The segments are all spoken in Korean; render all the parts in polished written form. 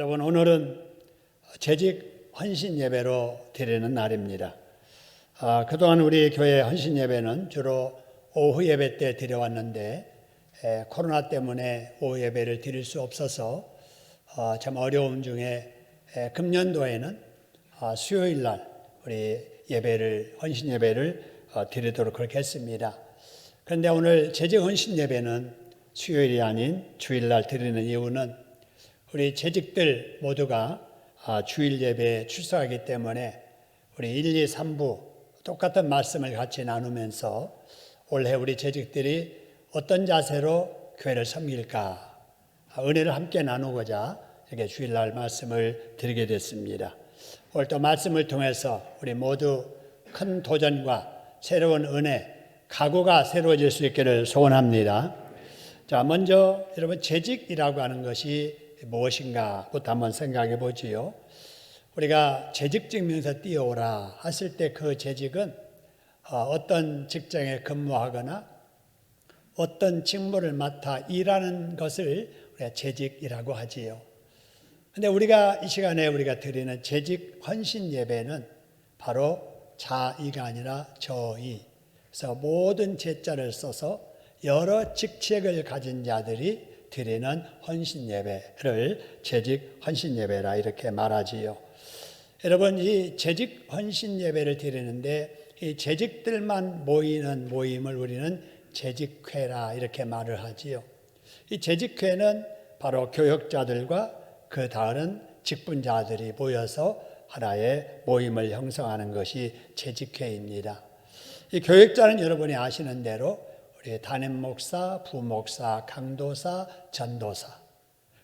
여러분, 오늘은 재직 헌신 예배로 드리는 날입니다. 그동안 우리 교회 헌신 예배는 주로 오후 예배 때 드려왔는데 코로나 때문에 오후 예배를 드릴 수 없어서 참 어려움 중에 금년도에는 수요일 날 우리 헌신 예배를 드리도록 그렇게 했습니다. 그런데 오늘 재직 헌신 예배는 수요일이 아닌 주일 날 드리는 이유는 우리 재직들 모두가 주일 예배에 출석하기 때문에 우리 1, 2, 3부 똑같은 말씀을 같이 나누면서 올해 우리 재직들이 어떤 자세로 교회를 섬길까 은혜를 함께 나누고자 이렇게 주일날 말씀을 드리게 됐습니다. 오늘 또 말씀을 통해서 우리 모두 큰 도전과 새로운 은혜, 각오가 새로워질 수 있기를 소원합니다. 자, 먼저 여러분 재직이라고 하는 것이 무엇인가부터 한번 생각해 보지요. 우리가 재직증명서 띄워오라 했을 때 그 재직은 어떤 직장에 근무하거나 어떤 직무를 맡아 일하는 것을 우리가 재직이라고 하지요. 그런데 우리가 이 시간에 우리가 드리는 재직 헌신 예배는 바로 자의가 아니라 저의. 그래서 모든 제자를 써서 여러 직책을 가진 자들이 드리는 헌신 예배를 재직 헌신 예배라 이렇게 말하지요. 여러분, 이 재직 헌신 예배를 드리는데 이 재직들만 모이는 모임을 우리는 재직회라 이렇게 말을 하지요. 이 재직회는 바로 교역자들과 그 다른 직분자들이 모여서 하나의 모임을 형성하는 것이 재직회입니다. 이 교역자는 여러분이 아시는 대로 우리 담임 목사, 부목사, 강도사, 전도사,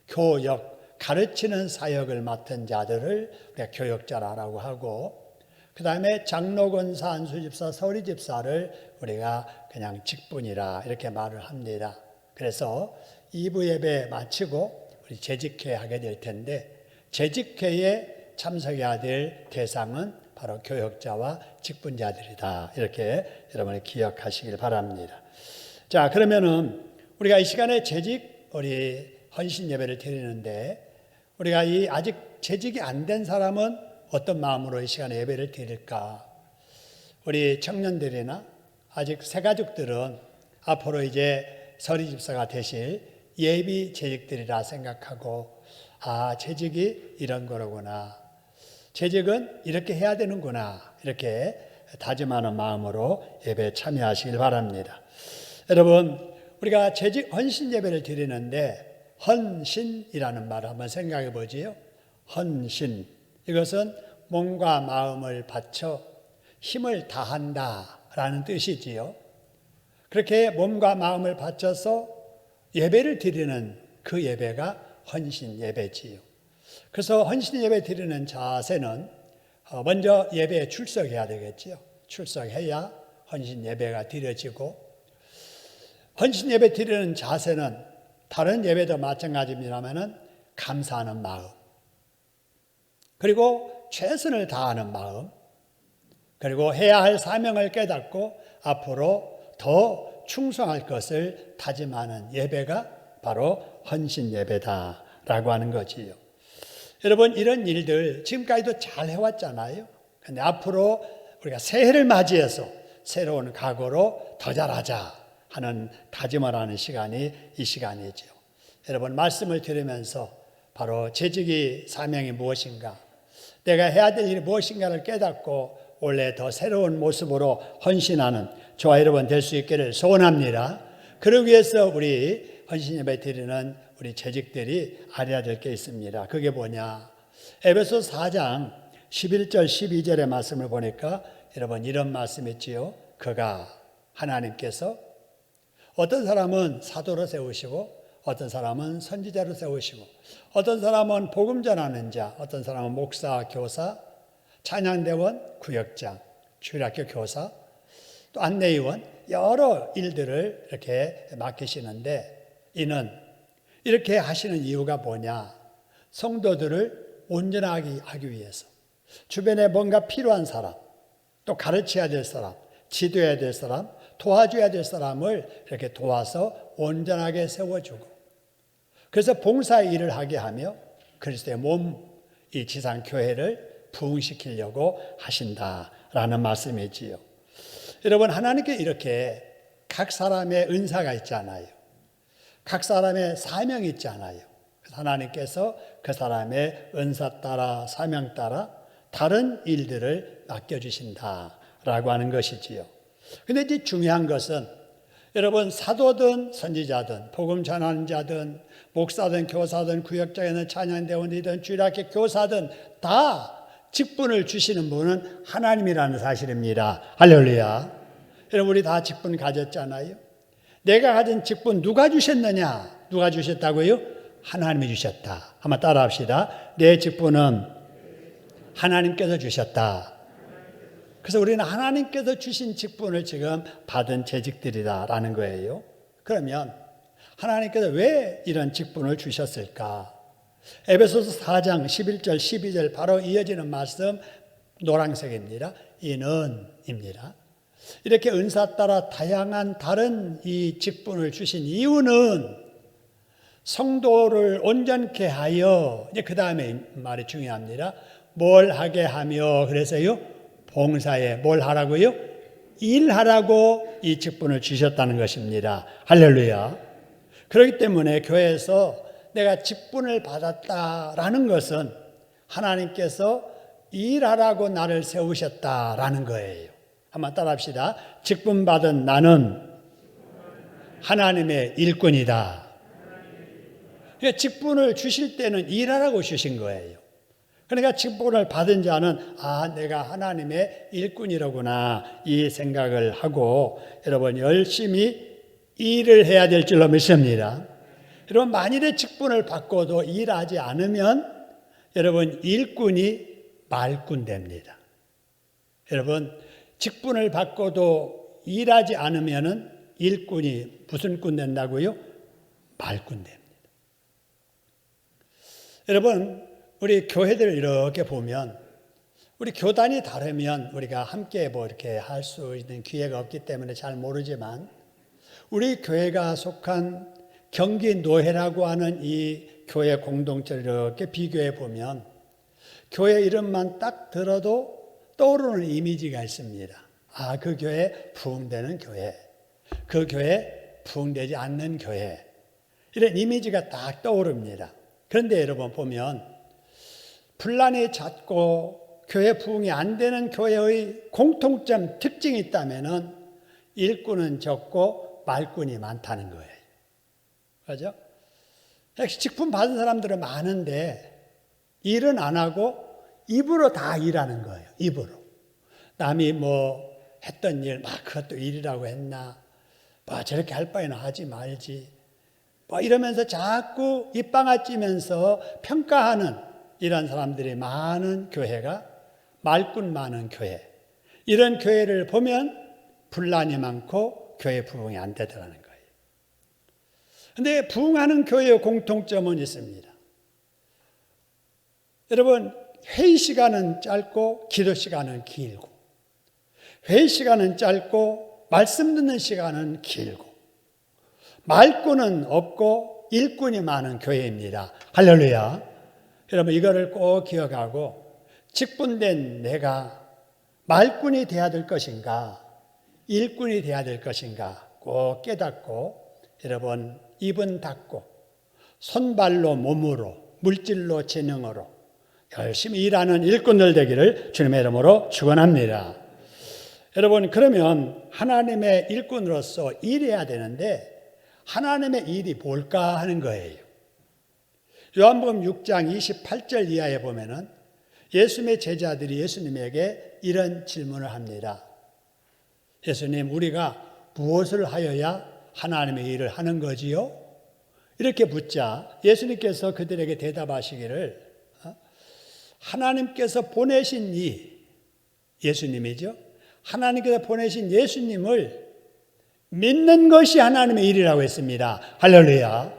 교역, 가르치는 사역을 맡은 자들을 우리가 교역자라고 하고, 그 다음에 장로, 권사, 안수집사, 서리집사를 우리가 그냥 직분이라 이렇게 말을 합니다. 그래서 2부 예배 마치고 우리 재직회 하게 될 텐데, 재직회에 참석해야 될 대상은 바로 교역자와 직분자들이다. 이렇게 여러분이 기억하시길 바랍니다. 자, 그러면은 우리가 이 시간에 우리 헌신 예배를 드리는데, 우리가 이 아직 재직이 안 된 사람은 어떤 마음으로 이 시간에 예배를 드릴까? 우리 청년들이나 아직 새가족들은 앞으로 이제 서리집사가 되실 예비 재직들이라 생각하고, 재직이 이런 거로구나. 재직은 이렇게 해야 되는구나. 이렇게 다짐하는 마음으로 예배에 참여하시길 바랍니다. 여러분, 우리가 재직 헌신 예배를 드리는데 헌신이라는 말을 한번 생각해 보지요. 헌신. 이것은 몸과 마음을 바쳐 힘을 다한다라는 뜻이지요. 그렇게 몸과 마음을 바쳐서 예배를 드리는 그 예배가 헌신 예배지요. 그래서 헌신 예배 드리는 자세는 먼저 예배에 출석해야 되겠지요. 출석해야 헌신 예배가 드려지고, 헌신 예배 드리는 자세는 다른 예배도 마찬가지입니다만 감사하는 마음, 그리고 최선을 다하는 마음, 그리고 해야 할 사명을 깨닫고 앞으로 더 충성할 것을 다짐하는 예배가 바로 헌신 예배다라고 하는 거지요. 여러분, 이런 일들 지금까지도 잘 해왔잖아요. 그런데 앞으로 우리가 새해를 맞이해서 새로운 각오로 더 잘하자 하는 다짐을 하는 시간이 이 시간이죠. 여러분, 말씀을 들으면서 바로 재직의 사명이 무엇인가, 내가 해야 될 일이 무엇인가를 깨닫고 올해 더 새로운 모습으로 헌신하는 저와 여러분 될 수 있기를 소원합니다. 그러기 위해서 우리 헌신 예배 드리는 우리 재직들이 알아야 될 게 있습니다. 그게 뭐냐? 에베소 4장 11절 12절의 말씀을 보니까 여러분 이런 말씀 있지요. 그가 하나님께서 어떤 사람은 사도로 세우시고, 어떤 사람은 선지자로 세우시고, 어떤 사람은 복음 전하는 자, 어떤 사람은 목사, 교사, 찬양대원, 구역장, 주일학교 교사, 또 안내위원, 여러 일들을 이렇게 맡기시는데, 이는 이렇게 하시는 이유가 뭐냐? 성도들을 온전하게 하기 위해서, 주변에 뭔가 필요한 사람, 또 가르쳐야 될 사람, 지도해야 될 사람, 도와줘야 될 사람을 이렇게 도와서 온전하게 세워주고, 그래서 봉사 일을 하게 하며 그리스도의 몸, 이 지상 교회를 부흥시키려고 하신다라는 말씀이지요. 여러분, 하나님께 이렇게 각 사람의 은사가 있잖아요. 각 사람의 사명이 있잖아요. 하나님께서 그 사람의 은사 따라 사명 따라 다른 일들을 맡겨주신다라고 하는 것이지요. 근데 이제 중요한 것은 여러분, 사도든 선지자든 복음 전하는 자든 목사든 교사든 구역장이든 찬양대원이든 주일학교 교사든 다 직분을 주시는 분은 하나님이라는 사실입니다. 할렐루야. 여러분, 우리 다 직분 가졌잖아요. 내가 가진 직분 누가 주셨느냐? 누가 주셨다고요? 하나님이 주셨다. 한번 따라 합시다. 내 직분은 하나님께서 주셨다. 그래서 우리는 하나님께서 주신 직분을 지금 받은 재직들이다라는 거예요. 그러면 하나님께서 왜 이런 직분을 주셨을까? 에베소서 4장 11절 12절 바로 이어지는 말씀 노란색입니다. 이는입니다. 이렇게 은사 따라 다양한 다른 이 직분을 주신 이유는 성도를 온전케 하여, 이제 그 다음에 말이 중요합니다. 뭘 하게 하며, 그래서요, 봉사에 뭘 하라고요? 일하라고 이 직분을 주셨다는 것입니다. 할렐루야. 그렇기 때문에 교회에서 내가 직분을 받았다라는 것은 하나님께서 일하라고 나를 세우셨다라는 거예요. 한번 따라합시다. 직분 받은 나는 하나님의 일꾼이다. 그러니까 직분을 주실 때는 일하라고 주신 거예요. 그러니까 직분을 받은 자는 내가 하나님의 일꾼이로구나 이 생각을 하고 여러분 열심히 일을 해야 될 줄로 믿습니다. 여러분, 만일에 직분을 받고도 일하지 않으면 여러분 일꾼이 말꾼 됩니다. 여러분, 직분을 받고도 일하지 않으면 일꾼이 무슨 꾼 된다고요? 말꾼 됩니다. 여러분, 우리 교회들 이렇게 보면 우리 교단이 다르면 우리가 함께 이렇게 할 수 있는 기회가 없기 때문에 잘 모르지만 우리 교회가 속한 경기 노회라고 하는 이 교회 공동체를 이렇게 비교해 보면 교회 이름만 딱 들어도 떠오르는 이미지가 있습니다. 그 교회 부흥되는 교회, 그 교회 부흥되지 않는 교회, 이런 이미지가 딱 떠오릅니다. 그런데 여러분 보면 분란이 잦고 교회 부흥이 안 되는 교회의 공통점 특징이 있다면은 일꾼은 적고 말꾼이 많다는 거예요. 그렇죠? 직분 받은 사람들은 많은데 일은 안 하고 입으로 다 일하는 거예요. 입으로. 남이 했던 일, 그것도 일이라고 했나? 저렇게 할 바에는 하지 말지. 이러면서 자꾸 입방아 찌면서 평가하는 이런 사람들이 많은 교회가 말꾼 많은 교회. 이런 교회를 보면 분란이 많고 교회 부흥이 안 되더라는 거예요. 그런데 부흥하는 교회의 공통점은 있습니다. 여러분, 회의 시간은 짧고 기도 시간은 길고, 회의 시간은 짧고 말씀 듣는 시간은 길고, 말꾼은 없고 일꾼이 많은 교회입니다. 할렐루야. 여러분, 이거를 꼭 기억하고 직분된 내가 말꾼이 돼야 될 것인가 일꾼이 돼야 될 것인가 꼭 깨닫고 여러분 입은 닫고 손발로 몸으로 물질로 재능으로 열심히 일하는 일꾼들 되기를 주님의 이름으로 축원합니다. 여러분, 그러면 하나님의 일꾼으로서 일해야 되는데 하나님의 일이 뭘까 하는 거예요. 요한복음 6장 28절 이하에 보면은 예수님의 제자들이 예수님에게 이런 질문을 합니다. 예수님, 우리가 무엇을 하여야 하나님의 일을 하는 거지요? 이렇게 묻자 예수님께서 그들에게 대답하시기를 하나님께서 보내신 예수님이죠. 하나님께서 보내신 예수님을 믿는 것이 하나님의 일이라고 했습니다. 할렐루야.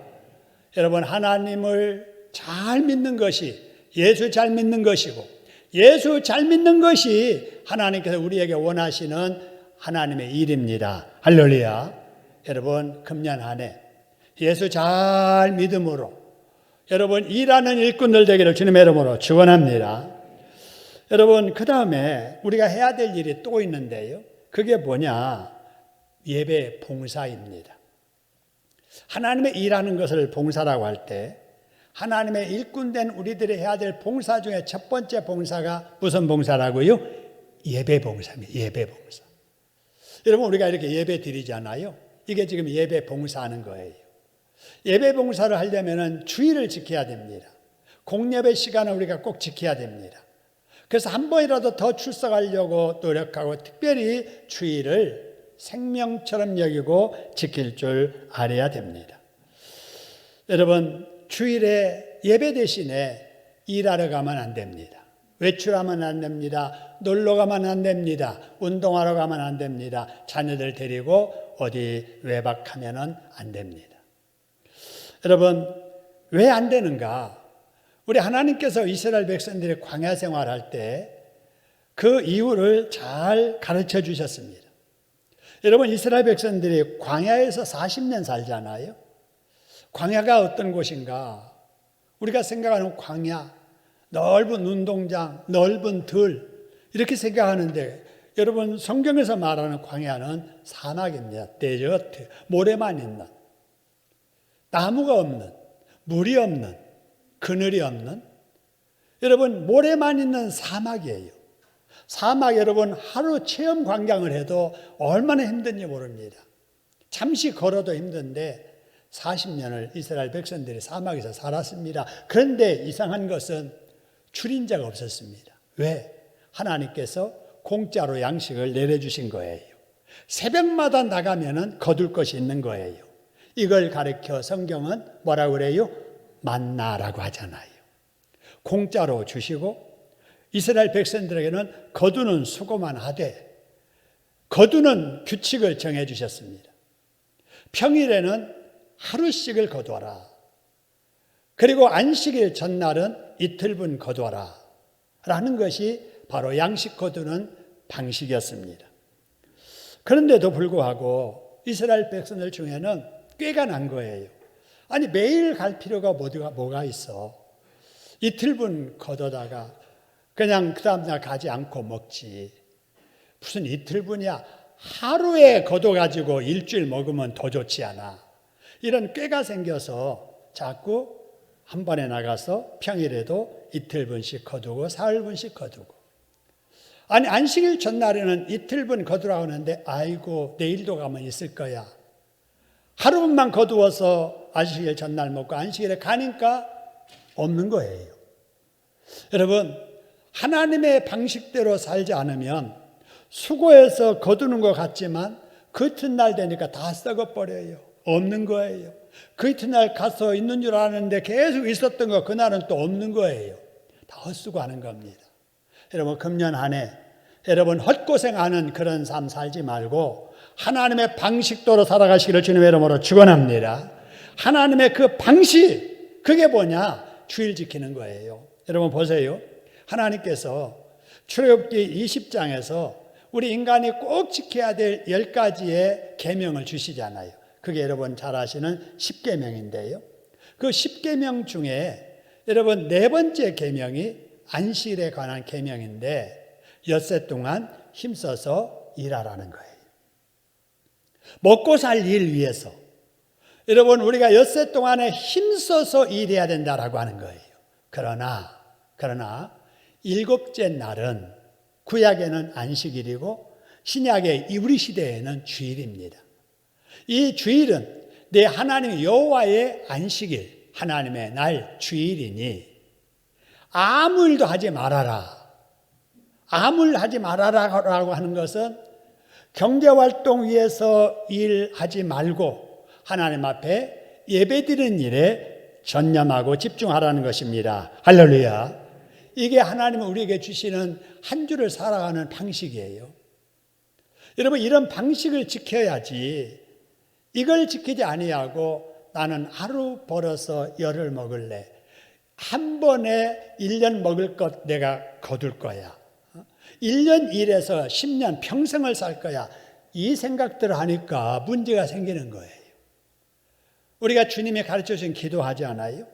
여러분, 하나님을 잘 믿는 것이 예수 잘 믿는 것이고 예수 잘 믿는 것이 하나님께서 우리에게 원하시는 하나님의 일입니다. 할렐루야. 여러분, 금년 한 해 예수 잘 믿음으로 여러분 일하는 일꾼들 되기를 주님의 이름으로 축원합니다. 여러분 그 다음에 우리가 해야 될 일이 또 있는데요. 그게 뭐냐? 예배 봉사입니다. 하나님의 일하는 것을 봉사라고 할 때 하나님의 일꾼된 우리들이 해야 될 봉사 중에 첫 번째 봉사가 무슨 봉사라고요? 예배 봉사입니다. 예배 봉사. 여러분 우리가 이렇게 예배 드리잖아요. 이게 지금 예배 봉사하는 거예요. 예배 봉사를 하려면 주의를 지켜야 됩니다. 공예배 시간을 우리가 꼭 지켜야 됩니다. 그래서 한 번이라도 더 출석하려고 노력하고 특별히 주의를 생명처럼 여기고 지킬 줄 알아야 됩니다. 여러분 주일에 예배 대신에 일하러 가면 안 됩니다. 외출하면 안 됩니다. 놀러 가면 안 됩니다. 운동하러 가면 안 됩니다. 자녀들 데리고 어디 외박하면 안 됩니다. 여러분 왜 안 되는가? 우리 하나님께서 이스라엘 백성들이 광야 생활할 때 그 이유를 잘 가르쳐 주셨습니다. 여러분 이스라엘 백성들이 광야에서 40년 살잖아요. 광야가 어떤 곳인가? 우리가 생각하는 광야, 넓은 운동장, 넓은 들 이렇게 생각하는데 여러분 성경에서 말하는 광야는 사막입니다. 데저트, 모래만 있는, 나무가 없는, 물이 없는, 그늘이 없는, 여러분 모래만 있는 사막이에요. 사막 여러분 하루 체험 관광을 해도 얼마나 힘든지 모릅니다. 잠시 걸어도 힘든데 40년을 이스라엘 백성들이 사막에서 살았습니다. 그런데 이상한 것은 출인자가 없었습니다. 왜? 하나님께서 공짜로 양식을 내려주신 거예요. 새벽마다 나가면은 거둘 것이 있는 거예요. 이걸 가르쳐 성경은 뭐라고 그래요? 만나라고 하잖아요. 공짜로 주시고 이스라엘 백성들에게는 거두는 수고만 하되 거두는 규칙을 정해 주셨습니다. 평일에는 하루씩을 거두어라. 그리고 안식일 전날은 이틀분 거두어라. 라는 것이 바로 양식 거두는 방식이었습니다. 그런데도 불구하고 이스라엘 백성들 중에는 꾀가 난 거예요. 아니 매일 갈 필요가 뭐가 있어. 이틀분 거두다가 그냥 그 다음날 가지 않고 먹지. 무슨 이틀분이야. 하루에 거둬가지고 일주일 먹으면 더 좋지 않아. 이런 꾀가 생겨서 자꾸 한 번에 나가서 평일에도 이틀분씩 거두고 사흘분씩 거두고. 아니 안식일 전날에는 이틀분 거두라고 하는데 아이고 내일도 가면 있을 거야. 하루분만 거두어서 안식일 전날 먹고 안식일에 가니까 없는 거예요. 여러분 하나님의 방식대로 살지 않으면 수고해서 거두는 것 같지만 그 이튿날 되니까 다 썩어버려요. 없는 거예요. 그 이튿날 가서 있는 줄 아는데 계속 있었던 거 그날은 또 없는 거예요. 다 헛수고하는 겁니다. 여러분 금년 한 해 여러분 헛고생하는 그런 삶 살지 말고 하나님의 방식대로 살아가시기를 주님의 이름으로 축원합니다. 하나님의 그 방식 그게 뭐냐? 주일 지키는 거예요. 여러분 보세요. 하나님께서 출애굽기 20장에서 우리 인간이 꼭 지켜야 될 10가지의 계명을 주시잖아요. 그게 여러분 잘 아시는 10계명인데요. 그 10계명 중에 여러분 네 번째 계명이 안식일에 관한 계명인데 엿새 동안 힘써서 일하라는 거예요. 먹고 살 일 위해서 여러분 우리가 엿새 동안에 힘써서 일해야 된다라고 하는 거예요. 그러나 일곱째 날은 구약에는 안식일이고 신약의 우리 시대에는 주일입니다. 이 주일은 내 하나님 여호와의 안식일, 하나님의 날 주일이니 아무 일도 하지 말아라. 아무 일 하지 말아라라고 하는 것은 경제활동 위해서 일하지 말고 하나님 앞에 예배드리는 일에 전념하고 집중하라는 것입니다. 할렐루야. 이게 하나님은 우리에게 주시는 한 주를 살아가는 방식이에요. 여러분 이런 방식을 지켜야지 이걸 지키지 아니하고 나는 하루 벌어서 열흘 먹을래. 한 번에 1년 먹을 것 내가 거둘 거야. 1년 일해서 10년 평생을 살 거야. 이 생각들을 하니까 문제가 생기는 거예요. 우리가 주님이 가르쳐 주신 기도하지 않아요?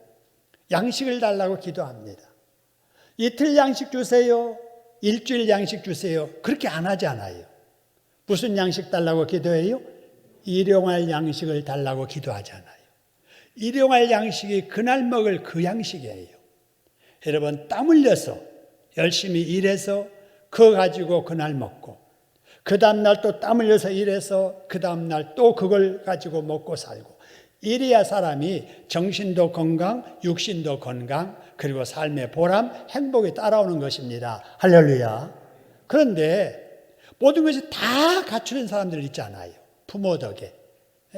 양식을 달라고 기도합니다. 이틀 양식 주세요. 일주일 양식 주세요. 그렇게 안 하잖아요. 무슨 양식 달라고 기도해요? 일용할 양식을 달라고 기도하잖아요. 일용할 양식이 그날 먹을 그 양식이에요. 여러분, 땀 흘려서 열심히 일해서 그거 가지고 그날 먹고, 그 다음날 또 땀 흘려서 일해서 그 다음날 또 그걸 가지고 먹고 살고, 이래야 사람이 정신도 건강, 육신도 건강, 그리고 삶의 보람, 행복이 따라오는 것입니다. 할렐루야. 그런데 모든 것이 다 갖추는 사람들 있잖아요. 부모 덕에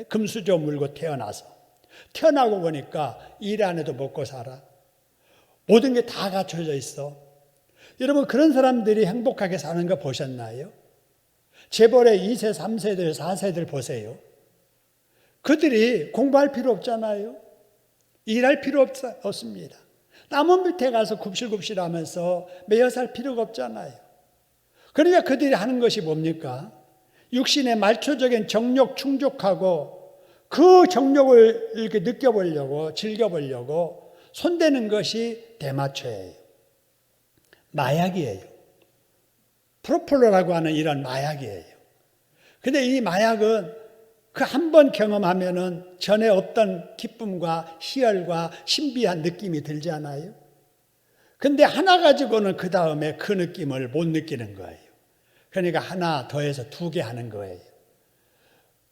금수저 물고 태어나고 보니까 일 안 해도 먹고 살아. 모든 게 다 갖춰져 있어. 여러분, 그런 사람들이 행복하게 사는 거 보셨나요? 재벌의 2세, 3세들, 4세들 보세요. 그들이 공부할 필요 없잖아요. 일할 필요 없습니다. 남은 밑에 가서 굽실굽실 하면서 매여 살 필요가 없잖아요. 그러니까 그들이 하는 것이 뭡니까? 육신의 말초적인 정욕 충족하고 그 정욕을 이렇게 느껴보려고, 즐겨보려고 손대는 것이 대마초예요. 마약이에요. 프로폴로라고 하는 이런 마약이에요. 근데 이 마약은 그 한 번 경험하면은 전에 없던 기쁨과 희열과 신비한 느낌이 들지 않아요? 근데 하나 가지고는 그 다음에 그 느낌을 못 느끼는 거예요. 그러니까 하나 더해서 2개 하는 거예요.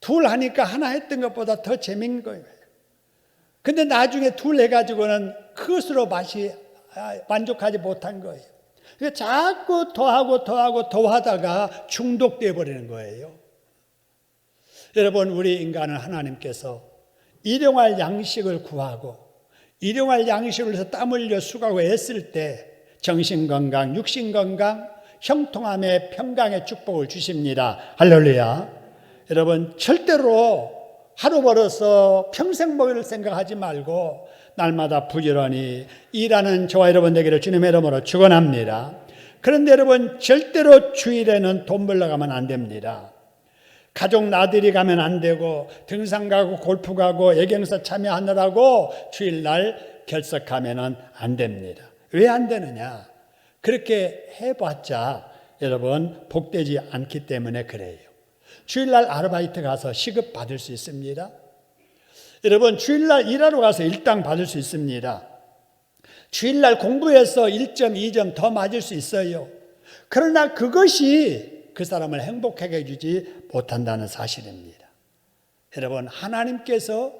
둘 하니까 하나 했던 것보다 더 재밌는 거예요. 근데 나중에 둘 해가지고는 그것으로 만족하지 못한 거예요. 그러니까 자꾸 더 하다가 중독되어 버리는 거예요. 여러분, 우리 인간은 하나님께서 일용할 양식을 구하고 일용할 양식을 해서 땀 흘려 수고하고 애쓸 때 정신건강, 육신건강, 형통함의 평강의 축복을 주십니다. 할렐루야. 여러분, 절대로 하루 벌어서 평생 먹을 생각하지 말고 날마다 부지런히 일하는 저와 여러분 되기를 주님의 이름으로 축원합니다. 그런데 여러분, 절대로 주일에는 돈 벌러 가면 안 됩니다. 가족 나들이 가면 안 되고, 등산 가고 골프 가고 예경사 참여하느라고 주일날 결석하면 안 됩니다. 왜 안 되느냐? 그렇게 해봤자 여러분 복되지 않기 때문에 그래요. 주일날 아르바이트 가서 시급 받을 수 있습니다. 여러분, 주일날 일하러 가서 일당 받을 수 있습니다. 주일날 공부해서 1점, 2점 더 맞을 수 있어요. 그러나 그것이 그 사람을 행복하게 해주지 못한다는 사실입니다. 여러분, 하나님께서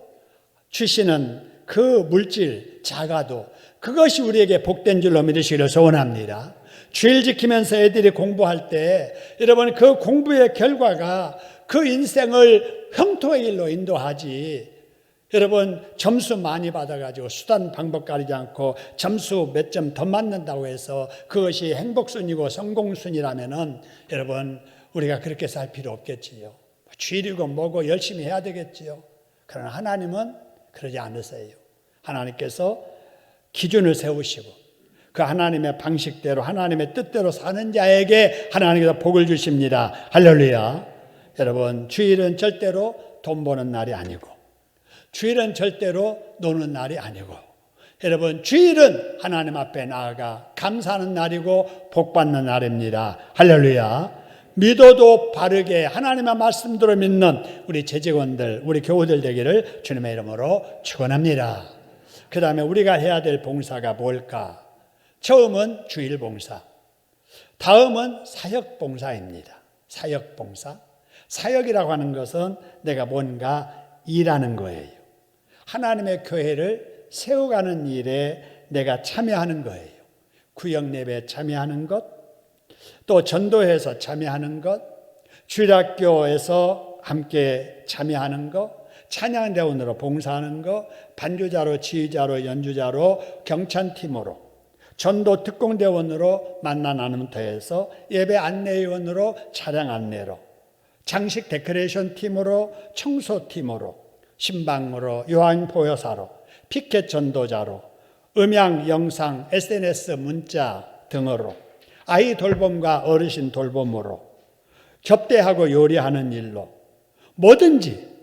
주시는 그 물질, 자가도 그것이 우리에게 복된 줄로 믿으시기를 소원합니다. 주일 지키면서 애들이 공부할 때 여러분, 그 공부의 결과가 그 인생을 형통의 길로 인도하지, 여러분 점수 많이 받아가지고 수단 방법 가리지 않고 점수 몇 점 더 맞는다고 해서 그것이 행복순이고 성공순이라면은 여러분 우리가 그렇게 살 필요 없겠지요. 주일이고 뭐고 열심히 해야 되겠지요. 그러나 하나님은 그러지 않으세요. 하나님께서 기준을 세우시고 그 하나님의 방식대로 하나님의 뜻대로 사는 자에게 하나님께서 복을 주십니다. 할렐루야. 여러분, 주일은 절대로 돈 버는 날이 아니고 주일은 절대로 노는 날이 아니고 여러분, 주일은 하나님 앞에 나아가 감사하는 날이고 복받는 날입니다. 할렐루야. 믿어도 바르게 하나님의 말씀대로 믿는 우리 재직원들, 우리 교우들 되기를 주님의 이름으로 축원합니다. 그 다음에 우리가 해야 될 봉사가 뭘까? 처음은 주일 봉사, 다음은 사역 봉사입니다. 사역 봉사. 사역이라고 하는 것은 내가 뭔가 일하는 거예요. 하나님의 교회를 세워가는 일에 내가 참여하는 거예요. 구역 예배에 참여하는 것, 또 전도회에서 참여하는 것, 주일학교에서 함께 참여하는 것, 찬양대원으로 봉사하는 것, 반주자로, 지휘자로, 연주자로, 경찬팀으로, 전도 특공대원으로 만나 나눔터에서 예배 안내위원으로 차량 안내로, 장식 데코레이션 팀으로, 청소팀으로, 신방으로, 요한 보여사로, 피켓 전도자로, 음향, 영상, SNS, 문자 등으로, 아이 돌봄과 어르신 돌봄으로, 접대하고 요리하는 일로, 뭐든지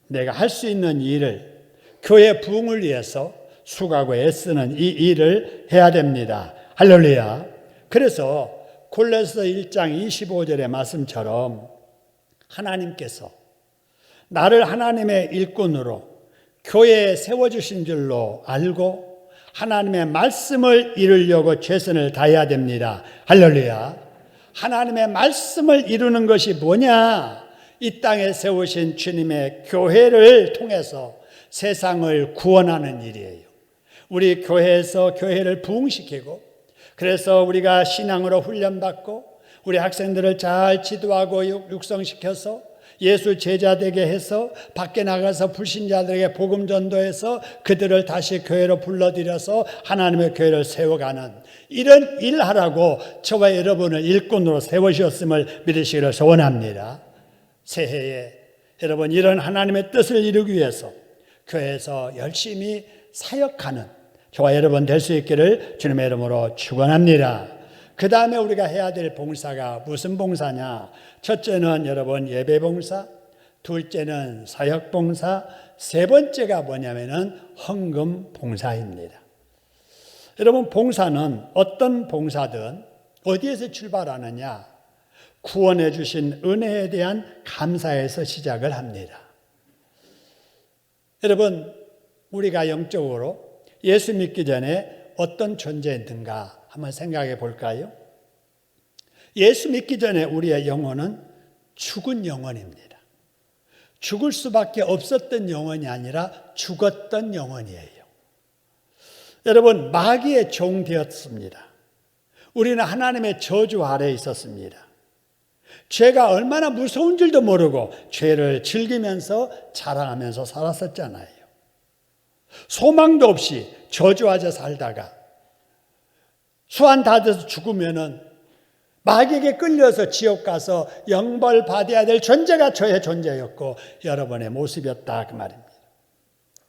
내가 할 수 있는 일을 교회 부흥을 위해서, 수고하고 애쓰는 이 일을 해야 됩니다. 할렐루야. 그래서 골로새 1장 25절의 말씀처럼 하나님께서 나를 하나님의 일꾼으로 교회에 세워주신 줄로 알고 하나님의 말씀을 이루려고 최선을 다해야 됩니다. 할렐루야. 하나님의 말씀을 이루는 것이 뭐냐? 이 땅에 세우신 주님의 교회를 통해서 세상을 구원하는 일이에요. 우리 교회에서 교회를 부흥시키고, 그래서 우리가 신앙으로 훈련받고 우리 학생들을 잘 지도하고 육성시켜서 예수 제자 되게 해서 밖에 나가서 불신자들에게 복음 전도해서 그들을 다시 교회로 불러들여서 하나님의 교회를 세워가는 이런 일하라고 저와 여러분을 일꾼으로 세우셨음을 믿으시기를 소원합니다. 새해에 여러분 이런 하나님의 뜻을 이루기 위해서 교회에서 열심히 사역하는 저와 여러분 될 수 있기를 주님의 이름으로 축원합니다. 그 다음에 우리가 해야 될 봉사가 무슨 봉사냐? 첫째는 여러분 예배 봉사, 둘째는 사역 봉사, 세 번째가 뭐냐면은 헌금 봉사입니다. 여러분 봉사는 어떤 봉사든 어디에서 출발하느냐? 구원해 주신 은혜에 대한 감사에서 시작을 합니다. 여러분 우리가 영적으로 예수 믿기 전에 어떤 존재였는가 한번 생각해 볼까요? 예수 믿기 전에 우리의 영혼은 죽은 영혼입니다. 죽을 수밖에 없었던 영혼이 아니라 죽었던 영혼이에요. 여러분 마귀의 종 되었습니다. 우리는 하나님의 저주 아래에 있었습니다. 죄가 얼마나 무서운 줄도 모르고 죄를 즐기면서 자랑하면서 살았었잖아요. 소망도 없이 저주하자 살다가 수한 다 돼서 죽으면은 마귀에게 끌려서 지옥 가서 영벌 받아야 될 존재가 저의 존재였고 여러분의 모습이었다 그 말입니다.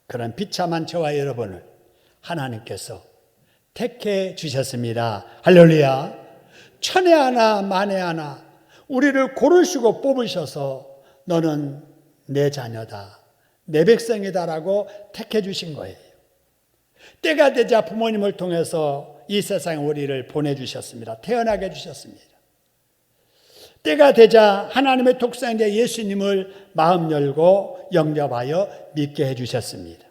그런 비참한 저와 여러분을 하나님께서 택해 주셨습니다. 할렐루야. 천에 하나 만에 하나 우리를 고르시고 뽑으셔서 너는 내 자녀다, 내 백성이다라고 택해 주신 거예요. 때가 되자 부모님을 통해서 이 세상에 우리를 보내주셨습니다. 태어나게 해주셨습니다. 때가 되자 하나님의 독생자 예수님을 마음 열고 영접하여 믿게 해주셨습니다.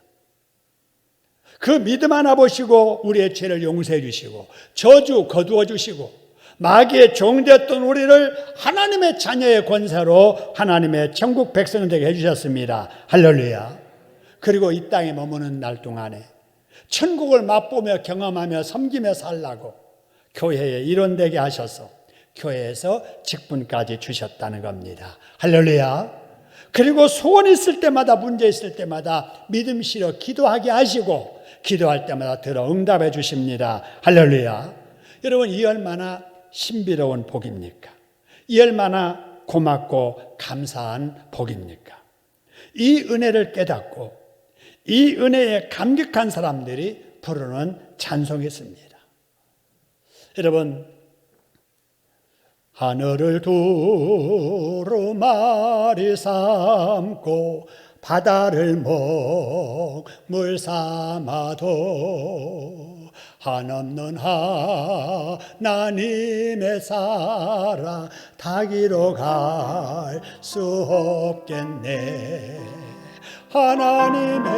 그 믿음 하나 보시고 우리의 죄를 용서해 주시고 저주 거두어 주시고 마귀의 종되었던 우리를 하나님의 자녀의 권세로 하나님의 천국 백성 되게 해주셨습니다. 할렐루야. 그리고 이 땅에 머무는 날 동안에 천국을 맛보며 경험하며 섬기며 살라고 교회에 일원되게 하셔서 교회에서 직분까지 주셨다는 겁니다. 할렐루야. 그리고 소원 있을 때마다 문제 있을 때마다 믿음 실어 기도하게 하시고 기도할 때마다 들어 응답해 주십니다. 할렐루야. 여러분 이 얼마나 신비로운 복입니까? 이 얼마나 고맙고 감사한 복입니까? 이 은혜를 깨닫고 이 은혜에 감격한 사람들이 부르는 찬송이었습니다. 여러분 하늘을 두루마리 삼고 바다를 먹물 삼아도 한없는 하나님의 사랑 닭이로 갈 수 없겠네. 하나님의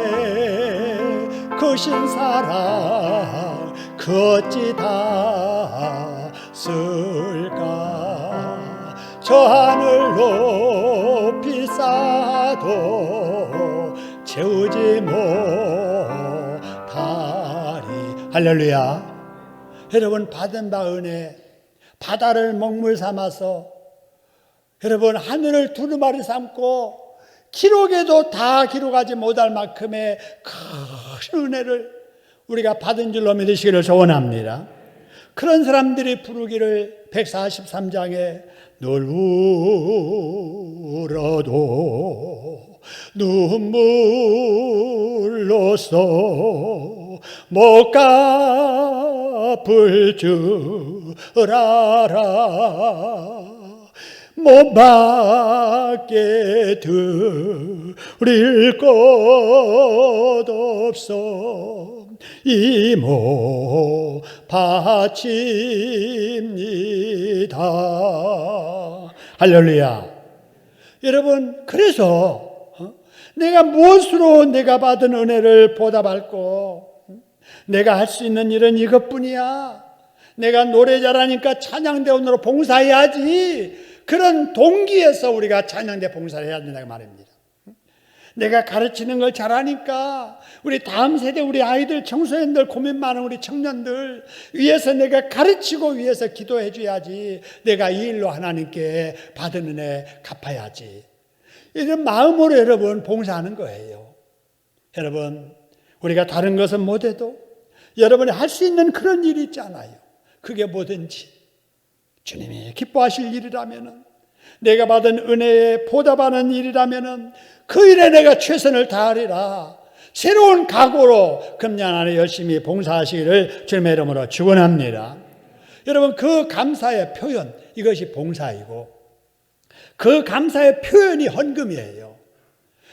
크신 사랑 그 어찌 닿을까. 저 하늘 높이 쌓아도 채우지 못하리. 할렐루야. 여러분 받은 바 은혜, 바다를 먹물 삼아서 여러분 하늘을 두루마리 삼고 기록에도 다 기록하지 못할 만큼의 큰 은혜를 우리가 받은 줄로 믿으시기를 소원합니다. 그런 사람들이 부르기를 143장에 늘 울어도 눈물로써 못 갚을 줄 알아. 못 받게 드릴 것 없어. 이모 바칩니다. 할렐루야. 여러분, 그래서 내가 무엇으로 내가 받은 은혜를 보답할꼬? 내가 할 수 있는 일은 이것뿐이야. 내가 노래 잘하니까 찬양대원으로 봉사해야지. 그런 동기에서 우리가 찬양대 봉사를 해야 된다고 말입니다. 내가 가르치는 걸 잘하니까 우리 다음 세대 우리 아이들 청소년들 고민 많은 우리 청년들 위해서 내가 가르치고 위해서 기도해 줘야지. 내가 이 일로 하나님께 받은 은혜 갚아야지. 이런 마음으로 여러분 봉사하는 거예요. 여러분, 우리가 다른 것은 못해도 여러분이 할 수 있는 그런 일이 있잖아요. 그게 뭐든지 주님이 기뻐하실 일이라면은, 내가 받은 은혜에 보답하는 일이라면은 그 일에 내가 최선을 다하리라. 새로운 각오로 금년 안에 열심히 봉사하시기를 주님의 이름으로 축원합니다. 여러분, 그 감사의 표현, 이것이 봉사이고 그 감사의 표현이 헌금이에요.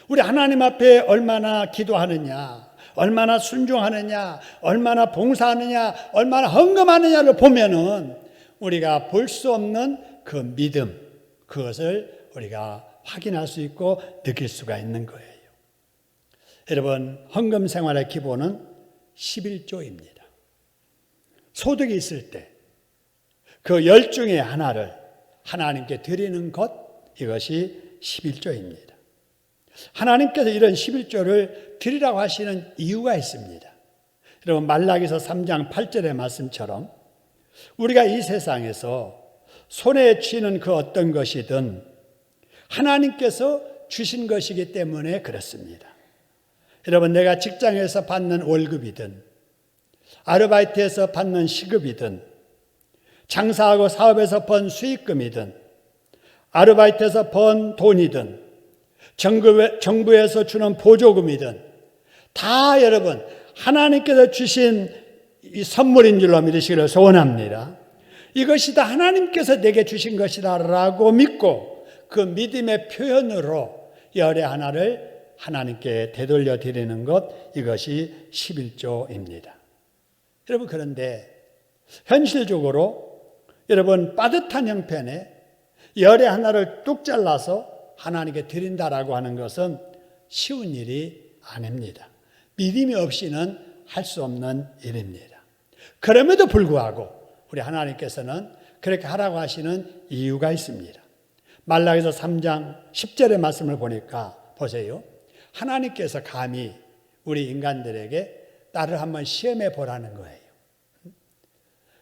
우리 하나님 앞에 얼마나 기도하느냐, 얼마나 순종하느냐, 얼마나 봉사하느냐, 얼마나 헌금하느냐를 보면은 우리가 볼 수 없는 그 믿음, 그것을 우리가 확인할 수 있고 느낄 수가 있는 거예요. 여러분, 헌금 생활의 기본은 11조입니다. 소득이 있을 때 그 10 중에 하나를 하나님께 드리는 것, 이것이 11조입니다. 하나님께서 이런 11조를 드리라고 하시는 이유가 있습니다. 여러분, 말라기서 3장 8절의 말씀처럼 우리가 이 세상에서 손에 쥐는 그 어떤 것이든 하나님께서 주신 것이기 때문에 그렇습니다. 여러분, 내가 직장에서 받는 월급이든 아르바이트에서 받는 시급이든 장사하고 사업에서 번 수익금이든 아르바이트에서 번 돈이든 정부에서 주는 보조금이든 다 여러분 하나님께서 주신 이 선물인 줄로 믿으시기를 소원합니다. 이것이 다 하나님께서 내게 주신 것이다라고 믿고 그 믿음의 표현으로 열의 하나를 하나님께 되돌려 드리는 것, 이것이 11조입니다. 여러분, 그런데 현실적으로 여러분 빠듯한 형편에 열의 하나를 뚝 잘라서 하나님께 드린다라고 하는 것은 쉬운 일이 아닙니다. 믿음이 없이는 할 수 없는 일입니다. 그럼에도 불구하고 우리 하나님께서는 그렇게 하라고 하시는 이유가 있습니다. 말라기서 3장 10절의 말씀을 보니까 보세요. 하나님께서 감히 우리 인간들에게 나를 한번 시험해 보라는 거예요.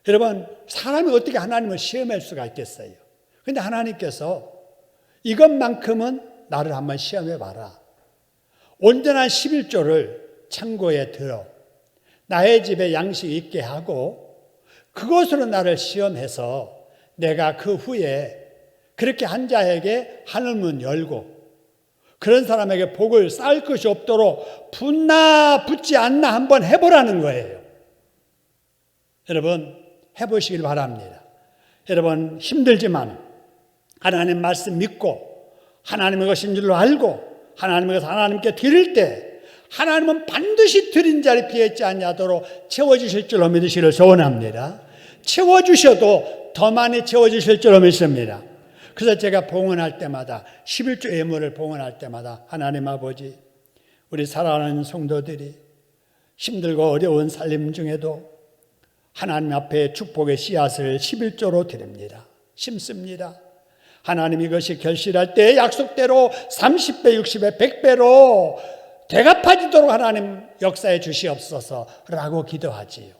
여러분, 사람이 어떻게 하나님을 시험할 수가 있겠어요? 그런데 하나님께서 이것만큼은 나를 한번 시험해 봐라. 온전한 11조를 창고에 들어 나의 집에 양식이 있게 하고 그것으로 나를 시험해서 내가 그 후에 그렇게 한 자에게 하늘문 열고 그런 사람에게 복을 쌓을 것이 없도록 붙나 붙지 않나 한번 해보라는 거예요. 여러분, 해보시길 바랍니다. 여러분, 힘들지만 하나님 말씀 믿고 하나님의 것인 줄로 알고 하나님의 것을 하나님께 드릴 때 하나님은 반드시 드린 자리 비했지 아니하도록 채워주실 줄로 믿으시기를 소원합니다. 채워주셔도 더 많이 채워주실 줄로 믿습니다. 그래서 제가 봉헌할 때마다 11조 예물을 봉헌할 때마다 하나님 아버지, 우리 사랑하는 성도들이 힘들고 어려운 살림 중에도 하나님 앞에 축복의 씨앗을 11조로 드립니다. 심습니다. 하나님 이것이 결실할 때 약속대로 30배, 60배, 100배로 대갚아지도록 하나님 역사해 주시옵소서라고 기도하지요.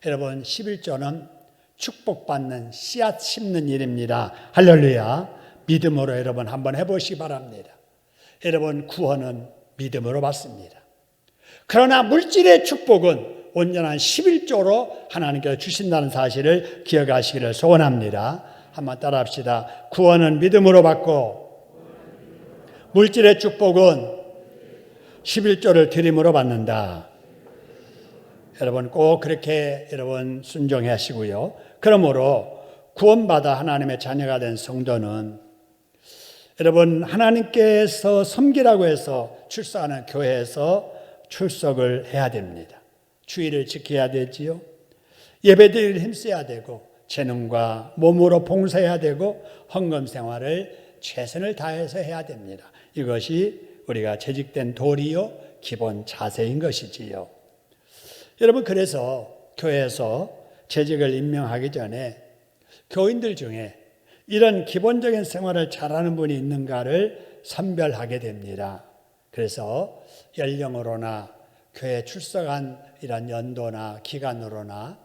여러분, 11조는 축복받는 씨앗 심는 일입니다. 할렐루야. 믿음으로 여러분 한번 해보시기 바랍니다. 여러분, 구원은 믿음으로 받습니다. 그러나 물질의 축복은 온전한 11조로 하나님께서 주신다는 사실을 기억하시기를 소원합니다. 한번 따라합시다. 구원은 믿음으로 받고 물질의 축복은 11조를 드림으로 받는다. 여러분, 꼭 그렇게 여러분 순종하시고요. 그러므로 구원받아 하나님의 자녀가 된 성도는 여러분 하나님께서 섬기라고 해서 출석하는 교회에서 출석을 해야 됩니다. 주의를 지켜야 되지요. 예배드릴 힘써야 되고 재능과 몸으로 봉사해야 되고 헌금 생활을 최선을 다해서 해야 됩니다. 이것이 우리가 재직된 도리요 기본 자세인 것이지요. 여러분, 그래서 교회에서 재직을 임명하기 전에 교인들 중에 이런 기본적인 생활을 잘하는 분이 있는가를 선별하게 됩니다. 그래서 연령으로나 교회 출석한 이런 연도나 기간으로나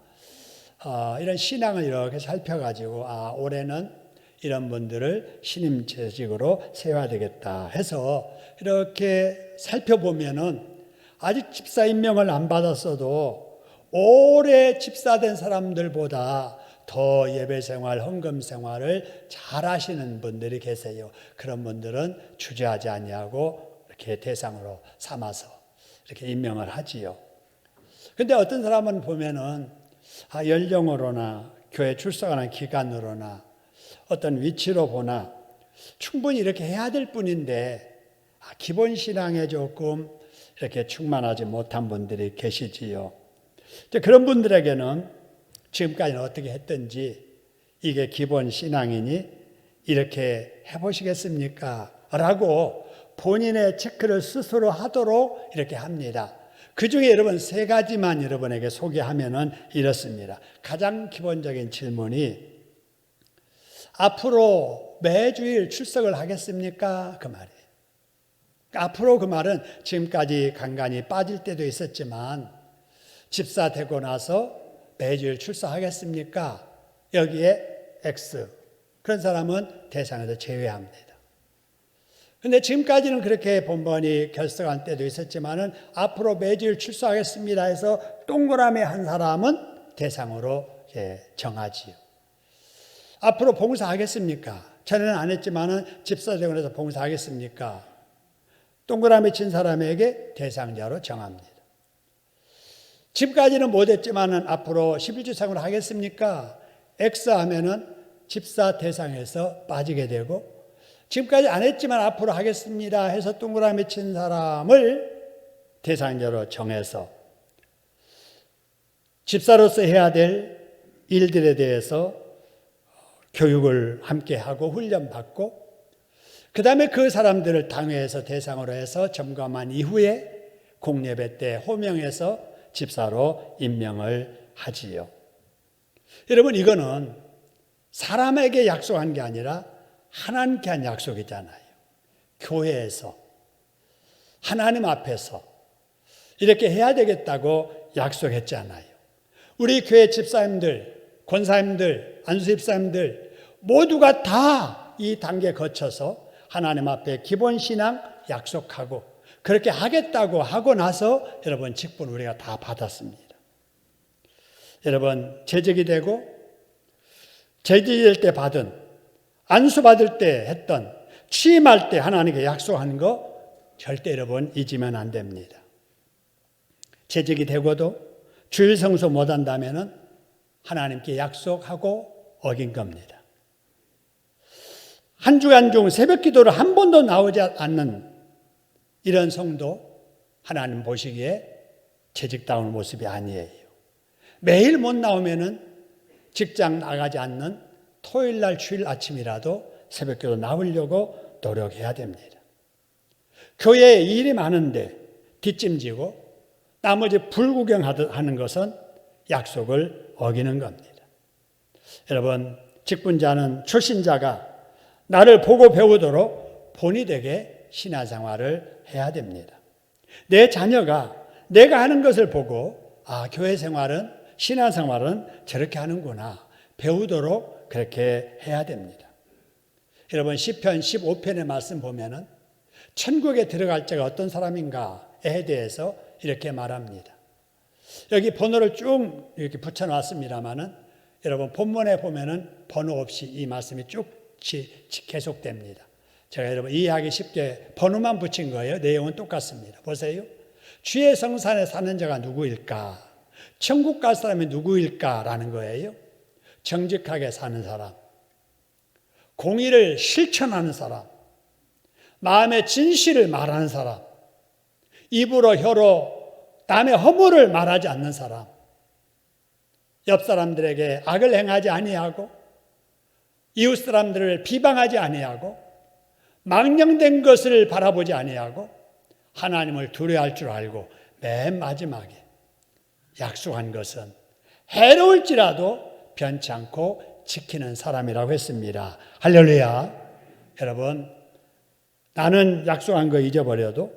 이런 신앙을 이렇게 살펴가지고 올해는 이런 분들을 신임 재직으로 세워야 되겠다 해서 이렇게 살펴보면은 아직 집사 임명을 안 받았어도 오래 집사된 사람들보다 더 예배 생활, 헌금 생활을 잘 하시는 분들이 계세요. 그런 분들은 주저하지 아니하고 이렇게 대상으로 삼아서 이렇게 임명을 하지요. 근데 어떤 사람은 보면은 연령으로나 교회 출석하는 기간으로나 어떤 위치로 보나 충분히 이렇게 해야 될 뿐인데 기본 신앙에 조금 이렇게 충만하지 못한 분들이 계시지요. 그런 분들에게는 지금까지는 어떻게 했든지 이게 기본 신앙이니 이렇게 해보시겠습니까? 라고 본인의 체크를 스스로 하도록 이렇게 합니다. 그 중에 여러분 3가지만 여러분에게 소개하면은 이렇습니다. 가장 기본적인 질문이 앞으로 매주일 출석을 하겠습니까? 그 말이에요. 앞으로 그 말은 지금까지 간간히 빠질 때도 있었지만 집사 되고 나서 매주일 출석하겠습니까? 여기에 X. 그런 사람은 대상에서 제외합니다. 근데 지금까지는 그렇게 번번이 결석한 때도 있었지만은 앞으로 매주일 출석하겠습니다 해서 동그라미 한 사람은 대상으로 정하지요. 앞으로 봉사하겠습니까? 전에는 안 했지만은 집사되고 나서 봉사하겠습니까? 동그라미 친 사람에게 대상자로 정합니다. 지금까지는 못했지만은 앞으로 11주 생활을 하겠습니까? X 하면은 집사 대상에서 빠지게 되고 지금까지 안 했지만 앞으로 하겠습니다 해서 동그라미 친 사람을 대상자로 정해서 집사로서 해야 될 일들에 대해서 교육을 함께 하고 훈련받고 그 다음에 그 사람들을 당회에서 대상으로 해서 점검한 이후에 공예배 때 호명해서 집사로 임명을 하지요. 여러분, 이거는 사람에게 약속한 게 아니라 하나님께 한 약속이잖아요. 교회에서 하나님 앞에서 이렇게 해야 되겠다고 약속했잖아요. 우리 교회 집사님들, 권사님들, 안수집사님들 모두가 다 이 단계 거쳐서 하나님 앞에 기본 신앙 약속하고 그렇게 하겠다고 하고 나서 여러분 직분 우리가 다 받았습니다. 여러분 재직이 되고 재직될 때 받은 안수 받을 때 했던 취임할 때 하나님께 약속한 거 절대 여러분 잊으면 안 됩니다. 재직이 되고도 주일 성수 못 한다면은 하나님께 약속하고 어긴 겁니다. 한 주간 중 새벽 기도를 한 번도 나오지 않는 이런 성도 하나님 보시기에 재직다운 모습이 아니에요. 매일 못 나오면은 직장 나가지 않는 토요일 날 주일 아침이라도 새벽 기도 나오려고 노력해야 됩니다. 교회에 일이 많은데 뒷짐지고 나머지 불구경하는 것은 약속을 어기는 겁니다. 여러분, 직분자는 출신자가 나를 보고 배우도록 본이 되게 신앙생활을 해야 됩니다. 내 자녀가 내가 하는 것을 보고 교회 생활은 신앙생활은 저렇게 하는구나 배우도록 그렇게 해야 됩니다. 여러분 시편 15편의 말씀 보면은 천국에 들어갈 자가 어떤 사람인가에 대해서 이렇게 말합니다. 여기 번호를 쭉 이렇게 붙여놨습니다만은 여러분 본문에 보면은 번호 없이 이 말씀이 쭉 계속됩니다. 제가 여러분 이해하기 쉽게 번호만 붙인 거예요. 내용은 똑같습니다. 보세요. 주의 성산에 사는 자가 누구일까? 천국 갈 사람이 누구일까라는 거예요. 정직하게 사는 사람, 공의를 실천하는 사람, 마음의 진실을 말하는 사람, 입으로 혀로 남의 허물을 말하지 않는 사람, 옆 사람들에게 악을 행하지 아니하고 이웃 사람들을 비방하지 아니하고 망령된 것을 바라보지 아니하고 하나님을 두려워할 줄 알고 맨 마지막에 약속한 것은 해로울지라도 변치 않고 지키는 사람이라고 했습니다. 할렐루야. 여러분, 나는 약속한 거 잊어버려도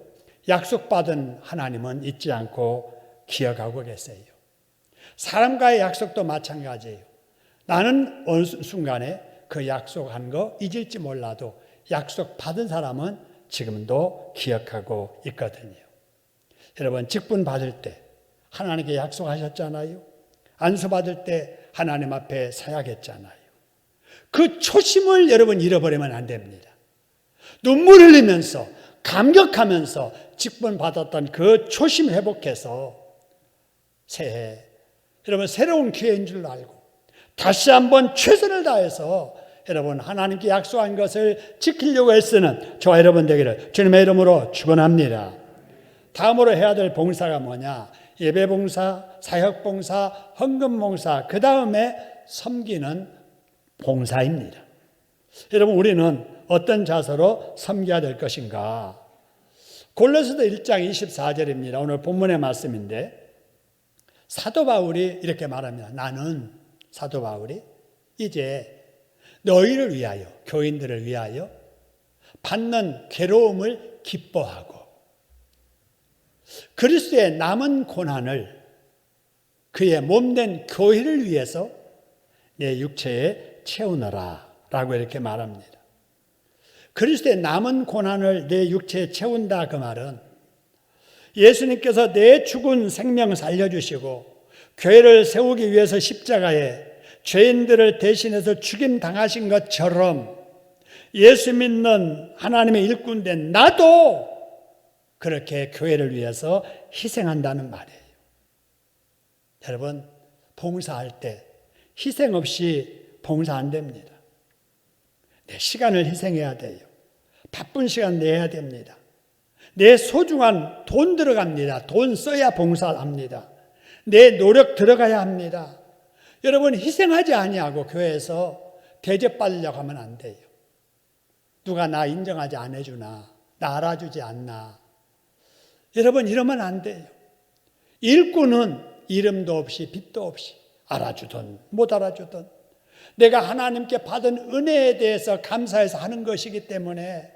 약속받은 하나님은 잊지 않고 기억하고 계세요. 사람과의 약속도 마찬가지예요. 나는 어느 순간에 그 약속한 거 잊을지 몰라도 약속받은 사람은 지금도 기억하고 있거든요. 여러분, 직분 받을 때 하나님께 약속하셨잖아요. 안수 받을 때 하나님 앞에 서야겠잖아요. 그 초심을 여러분 잃어버리면 안 됩니다. 눈물 흘리면서 감격하면서 직분 받았던 그 초심 회복해서 새해 여러분 새로운 기회인 줄 알고 다시 한번 최선을 다해서 여러분 하나님께 약속한 것을 지키려고 애쓰는 저와 여러분 되기를 주님의 이름으로 축원합니다. 다음으로 해야 될 봉사가 뭐냐? 예배봉사, 사역봉사, 헌금봉사, 그 다음에 섬기는 봉사입니다. 여러분, 우리는 어떤 자세로 섬겨야 될 것인가? 골로새서 1장 24절입니다. 오늘 본문의 말씀인데 사도 바울이 이렇게 말합니다. 나는 사도 바울이 이제 너희를 위하여, 교인들을 위하여 받는 괴로움을 기뻐하고 그리스도의 남은 고난을 그의 몸된 교회를 위해서 내 육체에 채우느라 라고 이렇게 말합니다. 그리스도의 남은 고난을 내 육체에 채운다 그 말은 예수님께서 내 죽은 생명 살려주시고 교회를 세우기 위해서 십자가에 죄인들을 대신해서 죽임 당하신 것처럼 예수 믿는 하나님의 일꾼된 나도 그렇게 교회를 위해서 희생한다는 말이에요. 여러분, 봉사할 때 희생 없이 봉사 안 됩니다. 내 시간을 희생해야 돼요. 바쁜 시간 내야 됩니다. 내 소중한 돈 들어갑니다. 돈 써야 봉사합니다. 내 노력 들어가야 합니다. 여러분, 희생하지 아니하고 교회에서 대접받으려고 하면 안 돼요. 누가 나 인정하지 안 해주나, 나 알아주지 않나. 여러분, 이러면 안 돼요. 일꾼은 이름도 없이 빛도 없이 알아주든 못 알아주든 내가 하나님께 받은 은혜에 대해서 감사해서 하는 것이기 때문에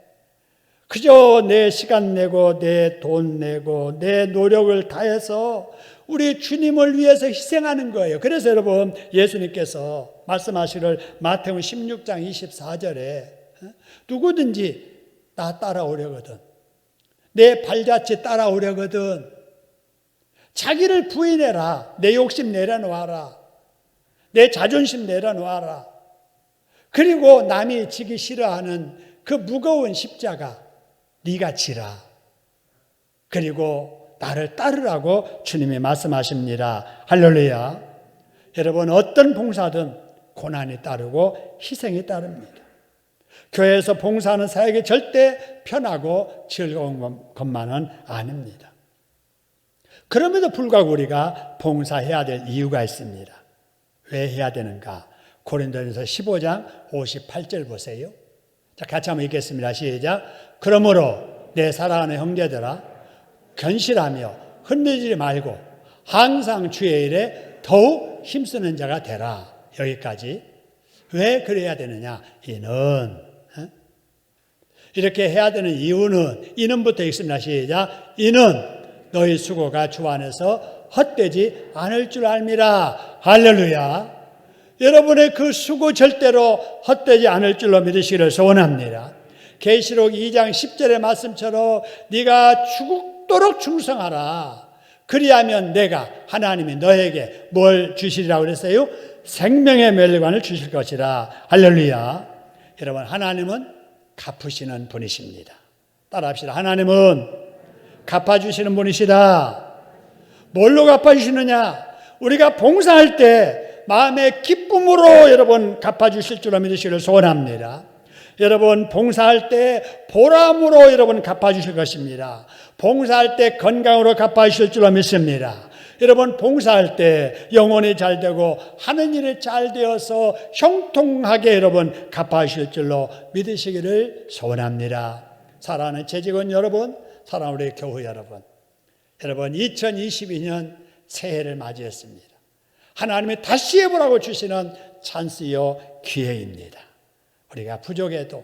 그저 내 시간 내고 내 돈 내고 내 노력을 다해서 우리 주님을 위해서 희생하는 거예요. 그래서 여러분, 예수님께서 말씀하시를 마태복음 16장 24절에 누구든지 나 따라오려거든, 내 발자취 따라오려거든 자기를 부인해라. 내 욕심 내려놓아라. 내 자존심 내려놓아라. 그리고 남이 지기 싫어하는 그 무거운 십자가 네가 지라. 그리고 나를 따르라고 주님이 말씀하십니다. 할렐루야. 여러분, 어떤 봉사든 고난이 따르고 희생이 따릅니다. 교회에서 봉사하는 사역이 절대 편하고 즐거운 것만은 아닙니다. 그럼에도 불구하고 우리가 봉사해야 될 이유가 있습니다. 왜 해야 되는가? 고린도전서 15장 58절 보세요. 자, 같이 한번 읽겠습니다. 시작. 그러므로 내 사랑하는 형제들아, 견실하며 흔들리지 말고 항상 주의 일에 더욱 힘쓰는 자가 되라. 여기까지. 왜 그래야 되느냐? 이는 이렇게 해야 되는 이는부터 읽습니다. 시작. 이는 너희 수고가 주 안에서 헛되지 않을 줄 알미라. 할렐루야. 여러분의 그 수고 절대로 헛되지 않을 줄로 믿으시기를 소원합니다. 계시록 2장 10절의 말씀처럼 네가 죽도록 충성하라. 그리하면 내가 하나님이 너에게 뭘 주시리라고 그랬어요? 생명의 멸관을 주실 것이라. 할렐루야. 여러분, 하나님은 갚으시는 분이십니다. 따라합시다. 하나님은 갚아주시는 분이시다. 뭘로 갚아주시느냐? 우리가 봉사할 때 마음의 기쁨으로 여러분 갚아주실 줄로 믿으시기를 소원합니다. 여러분 봉사할 때 보람으로 여러분 갚아주실 것입니다. 봉사할 때 건강으로 갚아주실 줄로 믿습니다. 여러분 봉사할 때 영혼이 잘 되고 하는 일이 잘 되어서 형통하게 여러분 갚아주실 줄로 믿으시기를 소원합니다. 사랑하는 재직원 여러분, 사랑하는 우리 교회 여러분, 2022년 새해를 맞이했습니다. 하나님이 다시 해보라고 주시는 찬스요 기회입니다. 우리가 부족해도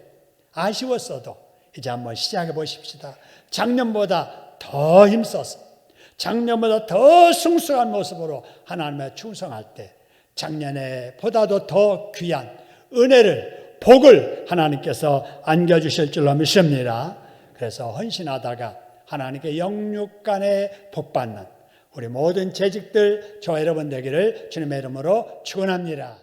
아쉬웠어도 이제 한번 시작해 보십시다. 작년보다 더 힘써서 작년보다 더 승수한 모습으로 하나님에 충성할 때 작년에 보다도 더 귀한 은혜를 복을 하나님께서 안겨주실 줄로 믿습니다. 그래서 헌신하다가 하나님께 영육간에 복받는 우리 모든 재직들 저와 여러분 되기를 주님의 이름으로 축원합니다.